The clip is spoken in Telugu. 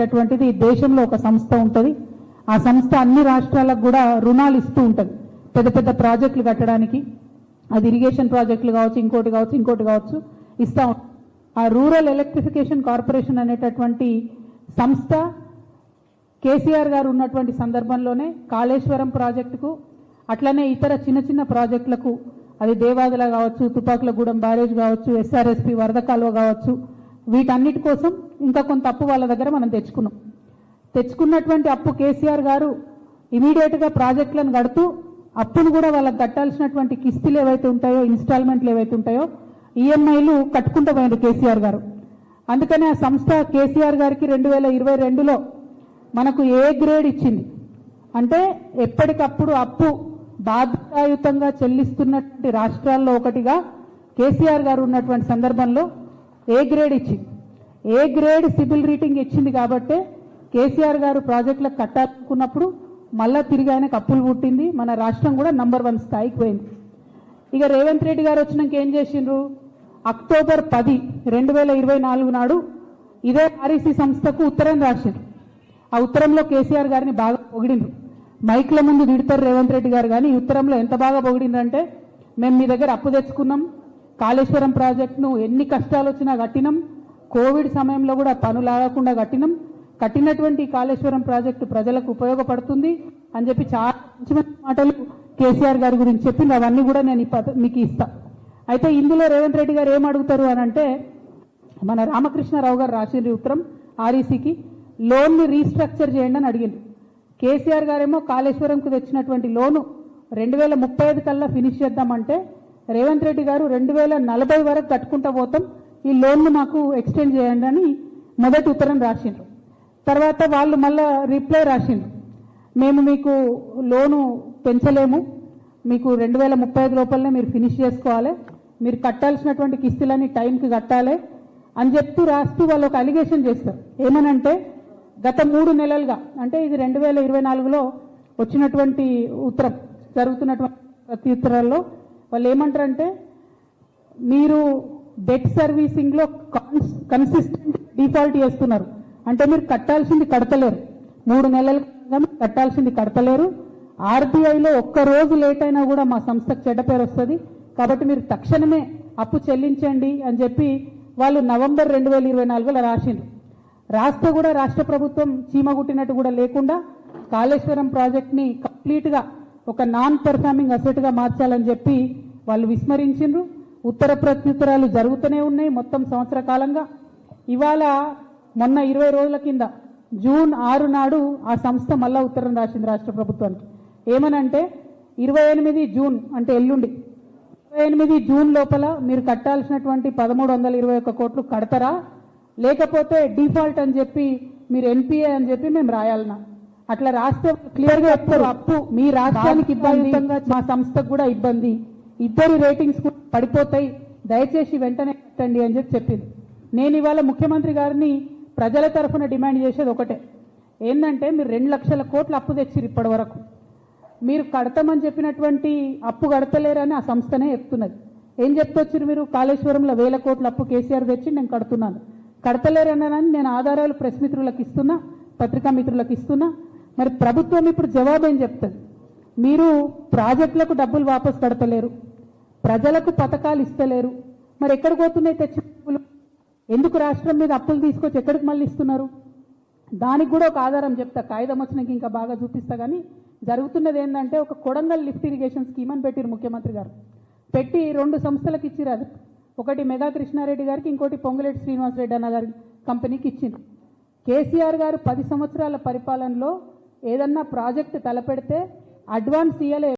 అటువంటిది దేశంలో ఒక సంస్థ ఉంటుంది. ఆ సంస్థ అన్ని రాష్ట్రాలకు కూడా రుణాలు ఇస్తూ ఉంటుంది పెద్ద పెద్ద ప్రాజెక్టులు కట్టడానికి. అది ఇరిగేషన్ ప్రాజెక్టులు కావచ్చు, ఇంకోటి కావచ్చు ఇస్తా ఉంటుంది. ఆ రూరల్ ఎలక్ట్రిఫికేషన్ కార్పొరేషన్ అనేటటువంటి సంస్థ కేసీఆర్ గారు ఉన్నటువంటి సందర్భంలోనే కాళేశ్వరం ప్రాజెక్టుకు, అట్లనే ఇతర చిన్న చిన్న ప్రాజెక్టులకు, అది దేవాదుల కావచ్చు, తుపాకులగూడెం బ్యారేజ్ కావచ్చు, ఎస్ఆర్ఎస్పి వరద కాలువ కావచ్చు, వీటన్నిటి కోసం ఇంకా కొంత అప్పు వాళ్ళ దగ్గర మనం తెచ్చుకున్నటువంటి అప్పు కేసీఆర్ గారు ఇమీడియట్గా ప్రాజెక్టులను కడుతూ అప్పును కూడా వాళ్ళకి కట్టాల్సినటువంటి కిస్తీలు ఏవైతే ఉంటాయో, ఇన్స్టాల్మెంట్లు ఏవైతే ఉంటాయో, ఈఎంఐలు కట్టుకుంటూ పోయారు కేసీఆర్ గారు. అందుకనే ఆ సంస్థ కేసీఆర్ గారికి 2022లో మనకు ఏ గ్రేడ్ ఇచ్చింది. అంటే ఎప్పటికప్పుడు అప్పు బాధ్యతాయుతంగా చెల్లిస్తున్నటువంటి రాష్ట్రాల్లో ఒకటిగా కేసీఆర్ గారు ఉన్నటువంటి సందర్భంలో ఏ గ్రేడ్ ఇచ్చింది. ఏ గ్రేడ్ సిబిల్ రేటింగ్ ఇచ్చింది కాబట్టే కేసీఆర్ గారు ప్రాజెక్టులకు కట్టాలనుకున్నప్పుడు మళ్ళా తిరిగి ఆయనకు అప్పులు పుట్టింది. మన రాష్ట్రం కూడా నంబర్ 1 స్థాయికి పోయింది. ఇక రేవంత్ రెడ్డి గారు వచ్చినాక ఏం చేసిండ్రు, అక్టోబర్ 10, 2024 నాడు ఇదే ఆర్ఈసీ సంస్థకు ఉత్తరం రాసిండ్రు. ఆ ఉత్తరంలో కేసీఆర్ గారిని బాగా పొగిడిండ్రు. మైక్ల ముందు తిడతారు రేవంత్ రెడ్డి గారు, కానీ ఈ ఉత్తరంలో ఎంత బాగా పొగిడిండ్రంటే, మేము మీ దగ్గర అప్పు తెచ్చుకున్నాం, కాళేశ్వరం ప్రాజెక్టును ఎన్ని కష్టాలు వచ్చినా కట్టినాం, కోవిడ్ సమయంలో కూడా పనులు ఆగకుండా కట్టినటువంటి కాళేశ్వరం ప్రాజెక్టు ప్రజలకు ఉపయోగపడుతుంది అని చెప్పి చాలా మంచి మంచి మాటలు కేసీఆర్ గారి గురించి చెప్పింది. అవన్నీ కూడా నేను మీకు ఇస్తా. అయితే ఇందులో రేవంత్ రెడ్డి గారు ఏం అడుగుతారు అని అంటే, మన రామకృష్ణారావు గారు రాసిన ఉత్తరం ఆర్ఈసీకి లోన్ని రీస్ట్రక్చర్ చేయండి అని అడిగింది. కేసీఆర్ గారేమో కాళేశ్వరంకు తెచ్చినటువంటి లోను 2035 కల్లా ఫినిష్ చేద్దామంటే, రేవంత్ రెడ్డి గారు 2040 వరకు కట్టుకుంటూ పోతాం, ఈ లోన్ను మాకు ఎక్స్టెండ్ చేయండి అని మొదటి ఉత్తరం రాసిండ్రు. తర్వాత వాళ్ళు మళ్ళా రిప్లై రాసిండ్రు, మేము మీకు లోను పెంచలేము, మీకు 2035 లోపలనే మీరు ఫినిష్ చేసుకోవాలి, మీరు కట్టాల్సినటువంటి కిస్తీలని టైంకి కట్టాలి అని చెప్తూ రాస్తూ వాళ్ళు ఒక అలిగేషన్ చేస్తారు. ఏమనంటే, గత 3 నెలలుగా, అంటే ఇది 2024లో వచ్చినటువంటి ఉత్తరం, జరుగుతున్నటువంటి ప్రతి ఉత్తరాల్లో వాళ్ళు ఏమంటారంటే, మీరు డెట్ సర్వీసింగ్లో కన్సిస్టెంట్ డిఫాల్ట్ చేస్తున్నారు, అంటే మీరు కట్టాల్సింది కడతలేరు, 3 నెలలుగా కట్టాల్సింది కడతలేరు, ఆర్బీఐలో ఒక్క రోజు లేట్ అయినా కూడా మా సంస్థకు చెడ్డ పేరు వస్తుంది, కాబట్టి మీరు తక్షణమే అప్పు చెల్లించండి అని చెప్పి వాళ్ళు నవంబర్ 2024లో రాసిండ్రు. రాస్తే కూడా రాష్ట్ర ప్రభుత్వం చీమగుట్టినట్టు కూడా లేకుండా కాళేశ్వరం ప్రాజెక్ట్ని కంప్లీట్గా ఒక నాన్ పెర్ఫార్మింగ్ అసెట్గా మార్చాలని చెప్పి వాళ్ళు విస్మరించిండ్రు. ఉత్తర ప్రత్యుత్తరాలు జరుగుతూనే ఉన్నాయి మొత్తం సంవత్సర కాలంగా. ఇవాళ మొన్న 20 రోజుల కింద జూన్ 6 నాడు ఆ సంస్థ మళ్ళా ఉత్తరం రాసింది రాష్ట్ర ప్రభుత్వానికి. ఏమనంటే, 28 జూన్ అంటే ఎల్లుండి 28 జూన్ లోపల మీరు కట్టాల్సినటువంటి 1321 కోట్లు కడతారా, లేకపోతే డిఫాల్ట్ అని చెప్పి మీరు ఎన్పిఏ అని చెప్పి మేము రాయాలన్నా. అట్లా రాస్తే క్లియర్గా చెప్తారు, అప్పు మీ రాష్ట్రానికి ఇబ్బంది, మా సంస్థకు కూడా ఇబ్బంది, ఇద్దరి రేటింగ్స్ పడిపోతాయి, దయచేసి వెంటనే కట్టండి అని చెప్పింది. నేను ఇవాళ ముఖ్యమంత్రి గారిని ప్రజల తరఫున డిమాండ్ చేసేది ఒకటే, ఏంటంటే, మీరు 2 లక్షల కోట్ల అప్పు తెచ్చిరు ఇప్పటి వరకు, మీరు కడతామని చెప్పినటువంటి అప్పు కడతలేరని ఆ సంస్థనే చెప్తున్నది. ఏం చెప్తొచ్చారు మీరు, కాళేశ్వరంలో 1000 కోట్ల అప్పు కేసీఆర్ తెచ్చి నేను కడుతున్నాను, కడతలేరన్నానని నేను ఆధారాలు ప్రెస్ మిత్రులకు ఇస్తున్నా, పత్రికా మిత్రులకు ఇస్తున్నా. మరి ప్రభుత్వం ఇప్పుడు జవాబు ఏం చెప్తుంది, మీరు ప్రాజెక్టులకు డబ్బులు వాపసు కడతలేరు, ప్రజలకు పథకాలు ఇస్తలేరు, మరి ఎక్కడికి పోతున్నాయి తెచ్చిన డబ్బులు, ఎందుకు రాష్ట్రం మీద అప్పులు తీసుకొచ్చి ఎక్కడికి మళ్ళీ ఇస్తున్నారు? దానికి కూడా ఒక ఆధారం చెప్తా, కాగితం వచ్చినాక ఇంకా బాగా చూపిస్తా. కానీ జరుగుతున్నది ఏంటంటే, ఒక కొడంగల్ లిఫ్ట్ ఇరిగేషన్ స్కీమ్ అని పెట్టిరు ముఖ్యమంత్రి గారు, పెట్టి 2 సంస్థలకు ఇచ్చిరు. అది ఒకటి మెగా కృష్ణారెడ్డి గారికి, ఇంకోటి పొంగులేటి శ్రీనివాసరెడ్డి అన్న గారి కంపెనీకి ఇచ్చిండ్రు. కేసీఆర్ గారు 10 సంవత్సరాల పరిపాలనలో ఏదన్నా ప్రాజెక్టు తలపెడితే అడ్వాన్స్ ఇయ్యలే.